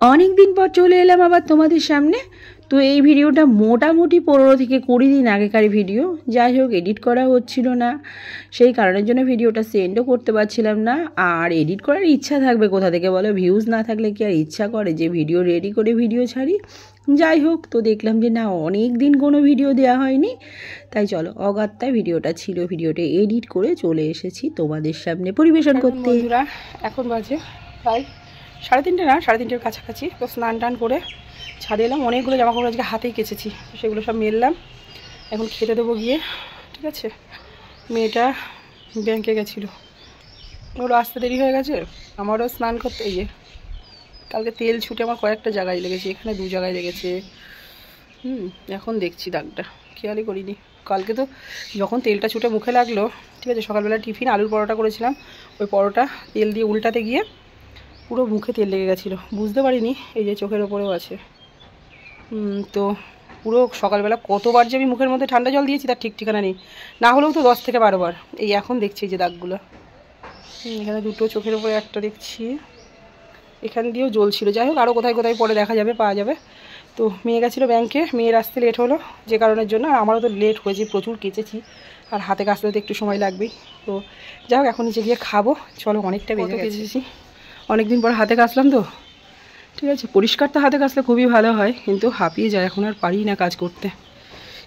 অনেক দিন পর চলে এলাম আবার তোমাদের সামনে। তো এই ভিডিওটা মোটামুটি 15 থেকে 20 দিন আগেকার ভিডিও। যাই হোক, এডিট করা হচ্ছিল না, সেই কারণের জন্য ভিডিওটা সেন্ডও করতে পারছিলাম না। আর এডিট করার ইচ্ছা থাকবে কোথা থেকে বলো, ভিউজ না থাকলে কি আর ইচ্ছা করে যে ভিডিও রেডি করে ভিডিও ছাড়ি। যাই হোক, তো দেখলাম যে না, অনেক দিন কোনো ভিডিও দেওয়া হয়নি, তাই চলো অগাত্তায় ভিডিওটা ছিল, ভিডিওটা এডিট করে চলে এসেছি তোমাদের সামনে পরিবেশন করতে। বন্ধুরা, এখন বাজে প্রায় 3:30 না, 3:30-এর কাছাকাছি। তো স্নান টান করে ছাদে এলাম, অনেকগুলো জামাকাপড় আজকে হাতেই কেচেছি, সেগুলো সব মেললাম। এখন খেতে দেবো গিয়ে, ঠিক আছে। মেয়েটা ব্যাংকে গেছিলো, ওরও আসতে দেরি হয়ে গেছে, আমারও স্নান করতে গিয়ে কালকে তেল ছুটে আমার কয়েকটা জায়গায় লেগেছে, এখানে 2 জায়গায় লেগেছে। এখন দেখছি দাগটা, খেয়ালই করিনি। কালকে তো যখন তেলটা ছুটে মুখে লাগলো, ঠিক আছে, সকালবেলা টিফিন আলুর পরোটা করেছিলাম, ওই পরোটা তেল দিয়ে উল্টাতে গিয়ে পুরো মুখে তেল লেগে গেছিলো, বুঝতে পারিনি। এই যে চোখের ওপরেও আছে। তো পুরো সকালবেলা কতবার যে আমি মুখের মধ্যে ঠান্ডা জল দিয়েছি তার ঠিক ঠিকানা নেই, না হলেও তো 10 থেকে 12 বার। এই এখন দেখছি যে দাগগুলো, এখানে 2টো চোখের ওপরে একটা দেখছি, এখান দিয়েও জ্বলছিল। যাই হোক, আরও কোথায় কোথায় পরে দেখা যাবে, পাওয়া যাবে। তো মেয়ে গেছিলো ব্যাংকে, মেয়ের আসতে লেট হলো যে কারণের জন্য, আর আমারও তো লেট হয়েছে, প্রচুর কেচেছি, আর হাতে কাচতে তো একটু সময় লাগবেই। তো যাই হোক, এখন নিচে গিয়ে খাবো। চলো, অনেকটা বেজে কেচেছি, অনেকদিন পর হাতে কাচলাম তো, ঠিক আছে। পরিষ্কারটা হাতে কাচলে খুবই ভালো হয়, কিন্তু হাঁপিয়ে যায়, এখন আর পারি না কাজ করতে।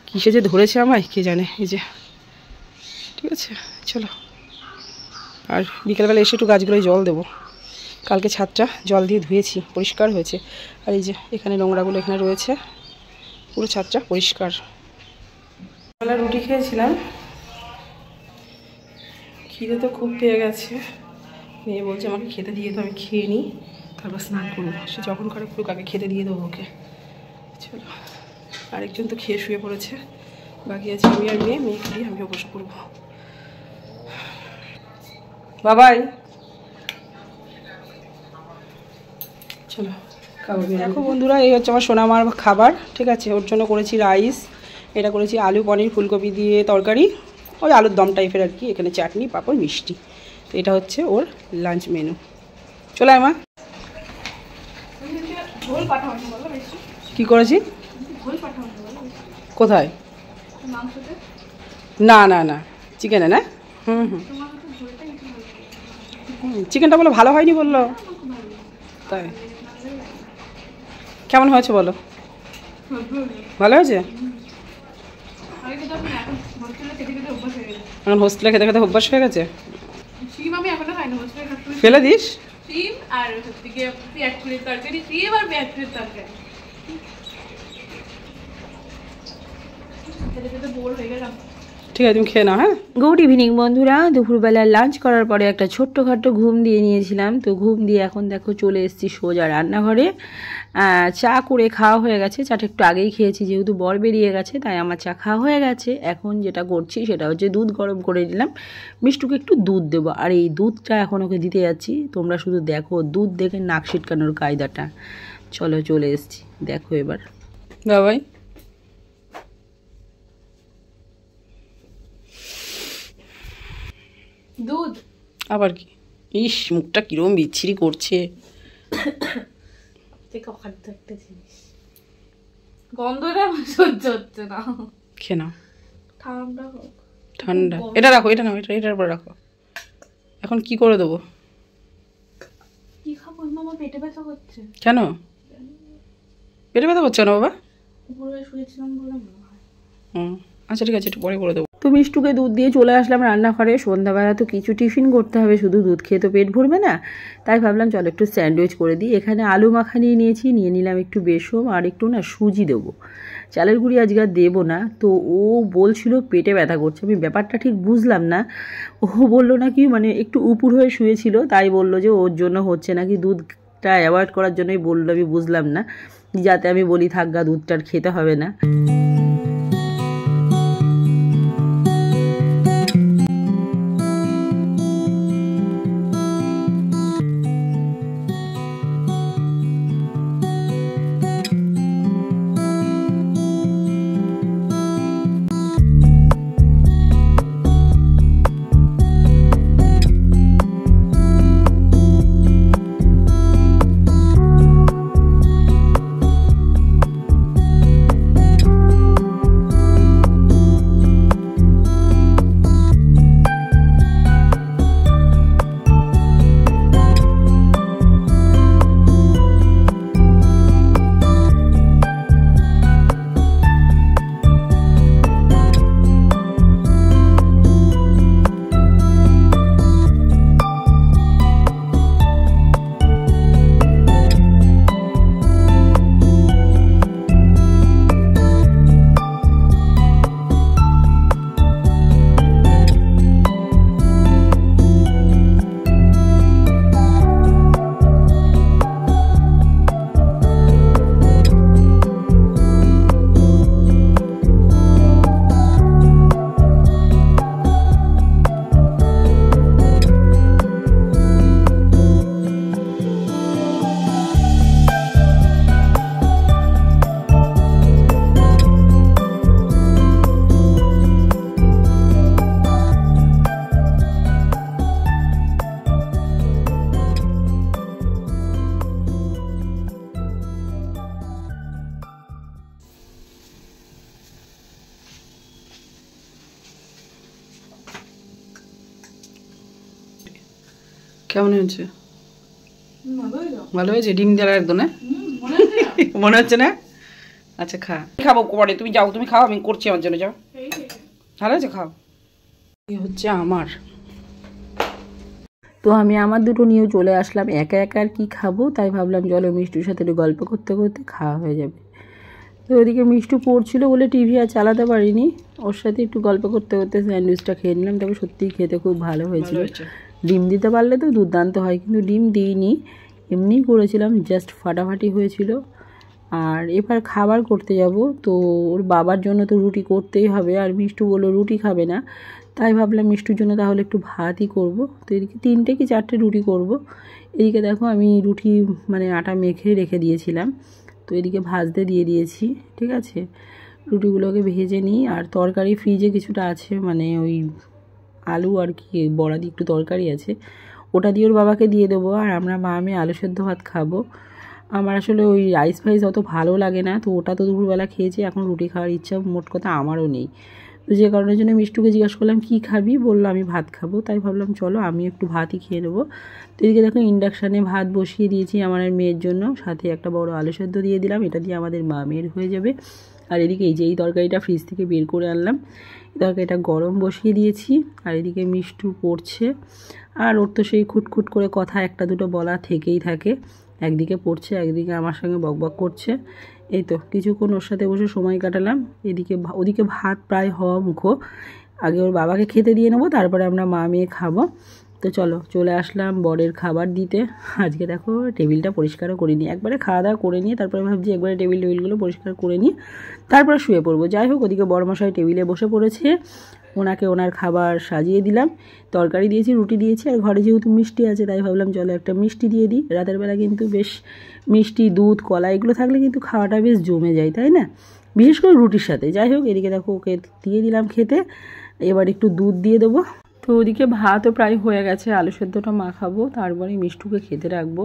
কিসে যে ধরেছে আমায় কে জানে। এই যে, ঠিক আছে, চলো। আর বিকেলবেলা এসে একটু গাছগুলোয় জল দেবো, কালকে ছাদটা জল দিয়ে ধুয়েছি, পরিষ্কার হয়েছে। আর এই যে এখানে নোংরাগুলো এখানে রয়েছে, পুরো ছাদটা পরিষ্কার। বেলা রুটি খেয়েছিলাম, খিদে তো খুব পেয়ে গেছে। মেয়ে বলছে আমাকে খেতে দিয়ে, তো আমি খেয়ে নিই, তারপর স্নান করবো। সে যখন করে পুরো কাকে খেতে দিয়ে দেবো ওকে। চলো, আরেকজন তো খেয়ে শুয়ে পড়েছে, বাকি আছে আমি আর মেয়ে। মেয়েকে দিয়ে আমিও বসে পড়বো। বাবাই, চলো খাবো। দেখো বন্ধুরা, এই হচ্ছে আমার সোনামার খাবার, ঠিক আছে। ওর জন্য করেছি রাইস, এটা করেছি আলু পনির ফুলকপি দিয়ে তরকারি, ওই আলুর দম টাইপের আর কি। এখানে চাটনি, পাঁপড়, মিষ্টি। তো এটা হচ্ছে ওর লাঞ্চ মেনু। চলো মা, কি করেছি? কোথায়? না না না, চিকেনে না। চিকেনটা বলো ভালো হয়নি বললো, তাই? কেমন হয়েছে বলো? ভালো হয়েছে। এখন হোস্টেলে খেতে খেতে অভ্যাস হয়ে গেছে। ফেলে দিস। ঠিক আছে, তুমি খেয়ে নাও। হ্যাঁ, গুড ইভিনিং বন্ধুরা। দুপুরবেলা লাঞ্চ করার পরে একটা ছোট্টখাট্টো ঘুম দিয়ে নিয়েছিলাম। তো ঘুম দিয়ে এখন দেখো চলে এসেছি সোজা রান্নাঘরে। চা করে খাওয়া হয়ে গেছে, চাটা একটু আগেই খেয়েছি, যেহেতু বর বেরিয়ে গেছে তাই আমার চা খাওয়া হয়ে গেছে। এখন যেটা করছি সেটা হচ্ছে দুধ গরম করে নিলাম, মিষ্টুকে একটু দুধ দেবো, আর এই দুধটা এখন ওকে দিতে যাচ্ছি। তোমরা শুধু দেখো দুধ দেখে নাক ছিটকানোর কায়দাটা। চলো, চলে এসেছি, দেখো এবার। বাবাই, দুধ আবার কি? ইস, মুখটা কিরম বিচ্ছিরি করছে। গন্ধটা সহ্য হচ্ছে না। খেয়ে নাও, ঠান্ডা ঠান্ডা। এটা রাখো, এটা নাও, এটার উপর রাখো। এখন কি করে দেবো? কি খাবো? আমার পেটে ব্যথা করছে। কেন পেটে ব্যথা করছে না বাবা? উপরে শুয়েছিলাম বলে মনে হয়। আচ্ছা ঠিক আছে, একটু পরে করে দেবো। তো মিষ্টুকে দুধ দিয়ে চলে আসলাম রান্নাঘরে। সন্ধ্যাবেলা তো কিছু টিফিন করতে হবে, শুধু দুধ খেয়ে তো পেট ভরবে না, তাই ভাবলাম চলো একটু স্যান্ডউইচ করে দিই। এখানে আলু মাখা নিয়ে নিলাম একটু বেসম, আর একটু না সুজি দেবো। চালের গুঁড়ি আজকে আর দেবো না। তো ও বলছিল পেটে ব্যথা করছে, আমি ব্যাপারটা ঠিক বুঝলাম না। ও বললো নাকি মানে একটু উপুর হয়ে শুয়েছিল, তাই বললো যে ওর জন্য হচ্ছে নাকি, দুধটা অ্যাভয়েড করার জন্যই বললো। আমি বুঝলাম না, যাতে আমি বলি থাকগা দুধটা খেতে হবে না। কেমন হয়েছে? ভালো হয়েছে? ডিম দেওয়া একদম না মনে হচ্ছে না? আচ্ছা খা, খাবো পরে, তুমি যাও, তুমি খাও, আমি করছি আমার জন্য, যাও। ভালো হয়েছে, খাও। এই হচ্ছে আমার, তো আমি আমার দুটো নিয়েও চলে আসলাম। একা একা আর কি খাবো, তাই ভাবলাম চলো মিষ্টির সাথে একটু গল্প করতে করতে খাওয়া হয়ে যাবে। তো ওইদিকে মিষ্টি পড়ছিল বলে টিভি আর চালাতে পারিনি, ওর সাথে একটু গল্প করতে করতে স্যান্ডউইচটা খেয়ে নিলাম। তবে সত্যিই খেতে খুব ভালো হয়েছিল। ডিম দিতে পারলে তো দুর্দান্ত হয়, কিন্তু ডিম দিইনি, এমনি করেছিলাম, জাস্ট ফাটাফাটি হয়েছিল। আর এবার খাবার করতে যাব, তো ওর বাবার জন্য তো রুটি করতেই হবে, আর মিষ্টু বললো রুটি খাবে না, তাই ভাবলাম মিষ্টুর জন্য তাহলে একটু ভাতই করব। তো এদিকে 3টে কি 4টে রুটি করব। এদিকে দেখো আমি রুটি মানে আটা মেখে রেখে দিয়েছিলাম, তো এদিকে ভাজতে দিয়ে দিয়েছি। ঠিক আছে, রুটিগুলোকে ভেজে নিই। আর তরকারি ফ্রিজে কিছুটা আছে, মানে ওই আলু আর কি বড়া দিয়ে একটু তরকারি আছে, ওটা দিয়ে ওর বাবাকে দিয়ে দেবো। আর আমরা মা আমি আলু সেদ্ধ ভাত খাবো। আমার আসলে ওই রাইস ফাইস অত ভালো লাগে না, তো ওটা তো দুপুরবেলা খেয়েছি, এখন রুটি খাওয়ার ইচ্ছা মোট কথা আমারও নেই। তো যে কারণের জন্য মিষ্টুকে জিজ্ঞাসা করলাম কী খাবি, বললো আমি ভাত খাবো, তাই ভাবলাম চলো আমি একটু ভাতই খেয়ে নেবো। তো এদিকে দেখো ইন্ডাকশানে ভাত বসিয়ে দিয়েছি আমার মেয়ের জন্য, সাথে একটা বড় আলু সেদ্ধ দিয়ে দিলাম, এটা দিয়ে আমাদের মা মেয়ের হয়ে যাবে। আর এদিকে এই যে এই তরকারিটা ফ্রিজ থেকে বের করে আনলাম, এই তরকারিটা গরম বসিয়ে দিয়েছি। আর এদিকে মিষ্টু পড়ছে, আর ওর তো সেই খুটখুট করে কথা একটা দুটো বলা থেকেই থাকে, একদিকে পড়ছে একদিকে আমার সঙ্গে বকবক করছে। এই তো কিছুক্ষণ ওর সাথে বসে সময় কাটালাম। ওদিকে ভাত প্রায় হওয়া মুখো, আগে ওর বাবাকে খেতে দিয়ে নেবো, তারপরে আমরা মা মেয়ে খাবো। তো চলো চলে আসলাম বরের খাবার দিতে। আজকে দেখো টেবিলটা পরিষ্কারও করিনি, একবারে খাওয়া দাওয়া করে নিয়ে তারপরে ভাবছি একবারে টেবিলগুলো পরিষ্কার করে নিয়ে তারপরে শুয়ে পড়বো। যাই হোক, ওদিকে বড়মশাই টেবিলে বসে পড়েছে, ওনাকে ওনার খাবার সাজিয়ে দিলাম, তরকারি দিয়েছি, রুটি দিয়েছি, আর ঘরে যেহেতু মিষ্টি আছে তাই ভাবলাম চলো একটা মিষ্টি দিয়ে দিই। রাতের বেলা কিন্তু বেশ মিষ্টি, দুধ, কলা এগুলো থাকলে কিন্তু খাওয়াটা বেশ জমে যায়, তাই না, বিশেষ করে রুটির সাথে। যাই হোক, এদিকে দেখো ওকে দিয়ে দিলাম খেতে, এবার একটু দুধ দিয়ে দেবো। তো ওদিকে ভাতও প্রায় হয়ে গেছে, আলু সেদ্ধটা মাখাবো, তারপরে মিষ্টুকে খেতে রাখবো।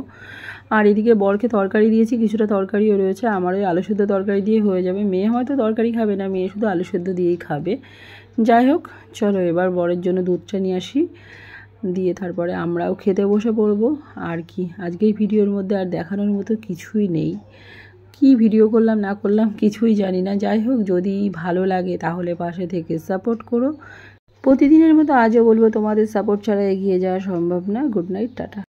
আর এদিকে বরকে তরকারি দিয়েছি, কিছুটা তরকারিও রয়েছে, আমার ওই আলু সেদ্ধ তরকারি দিয়ে হয়ে যাবে। মেয়ে হয়তো তরকারি খাবে না, মেয়ে শুধু আলু সেদ্ধ দিয়েই খাবে। যাই হোক চলো এবার বরের জন্য দুধটা নিয়ে আসি, দিয়ে তারপরে আমরাও খেতে বসে পড়বো। আর কি আজকের ভিডিওর মধ্যে আর দেখানোর মতো কিছুই নেই, কি ভিডিও করলাম না করলাম কিছুই জানি না। যাই হোক, যদি ভালো লাগে তাহলে পাশে থেকে সাপোর্ট করো। প্রতিদিনের মতো আজও বলবো তোমাদের সাপোর্ট ছাড়া এগিয়ে যাওয়া সম্ভব না। Good night, tata.